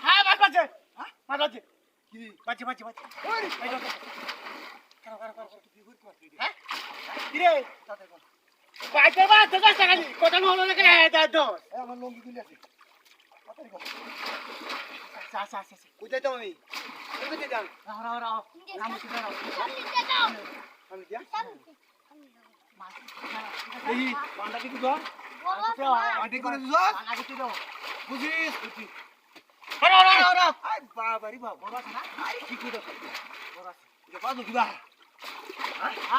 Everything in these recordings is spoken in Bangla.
হ্যাঁ মাছ মাছ মাছ মাছ কি মাছ মাছ মাছ ওই কারো কারো কারো কি বুঝ মাছ হ্যাঁ কি রে তাতে বল বাইতে বাস তো কাছে খালি কথা হলো না কে দা দোস আমার লঙ্গি গুলি আছে তাতে বল আচ্ছা আচ্ছা আচ্ছা কোথায় তো আমি কোথায় যাও রাও রাও নাম কি রাও আমি দিয়া মাছ এই বান্ডা কি দিছো বান্ডা করে দিছো বান্ডা কি দিছো বুঝিস বুঝি আই বাবারি বাবা বড় আছে না আই কি করে বড় আছে এটা বাজু কিবা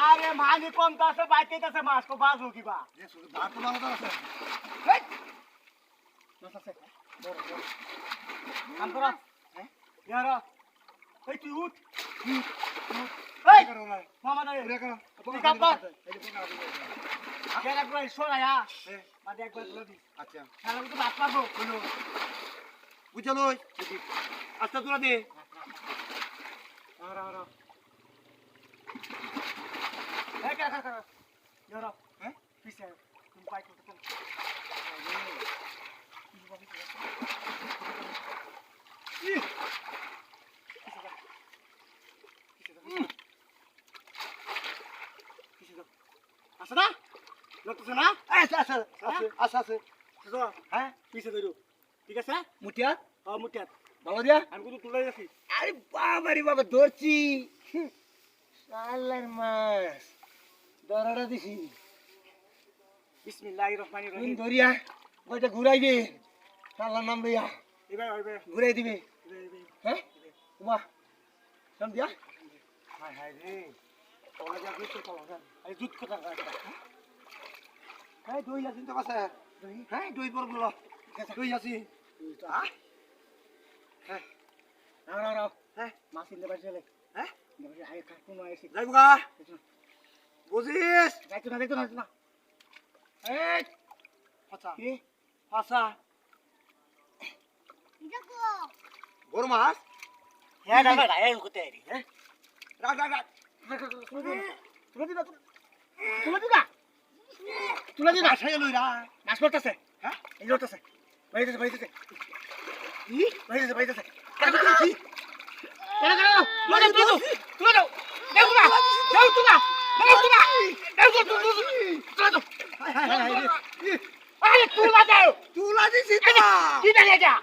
আরে মালি কোন তাছে বাইতেছে মাছ কো বাজু কিবা যে শুধু ভাত বানাতে আছে এই মাছ আছে বড় বড় কাম কর হ্যাঁ ইয়ারা এই তুই উঠ এই করো না মামা না রে করো ঠিক আছে এই যে না দিবে কেন একবার সরায়া বাদে একবার বলে দি আচ্ছা তাহলে তো ভাত পাবো বলো বুঝলো আস্তে তোরা দে আরা আরা এই কা কা কা ইয়ারা হ্যাঁ পিছে তুমি পাই করতে চল আসা না লাগতেছে না আচ্ছা আচ্ছা আচ্ছা আচ্ছা হ্যাঁ পিছে ধরো ঠিক আছে মুটিয়া হ্যাঁ মুটিয়া ভালো দিয়া আমি কিন্তু তুলে যাচ্ছি আরে বাবারে বাবা ধরছি শালার মাছ ধরাটা দিছি বিসমিল্লাহির রহমানির রহিম ধরিয়া ওইটা ঘুরাই দে শালার নাম লইয়া এবার এবার ঘুরাই দিবে হ্যাঁ তোমা সাম দিয়া হায় হায় রে তোলা যা কিছু তোলা যা এই দুধ কথা হ্যাঁ দই আছে তো বাসা হ্যাঁ দই পরগুলো দই আছে হ্যাঁ হ্যাঁ রাও রাও হ্যাঁ মাছ ইন্দে বাজে চলে হ্যাঁ ইন্দে হাই কাট কোন আইছে যাইবো গা বুঝিস যাইতো না এই ফাসা কি ফাসা দেখো বড় মাছ হ্যাঁ দাদা এই কোতে আইরি হ্যাঁ রাখ রাখ রাখ তুলে দিনা আশাই লইরা মাছ পড়তেছে হ্যাঁ এই লড়তেছে বাইতেছে কি বাইতেছে কাটু কি কেন লড়ে তুলে দাও দেও তুলা আরে তুলা দাও তুলা দিছি তো কি দাও এটা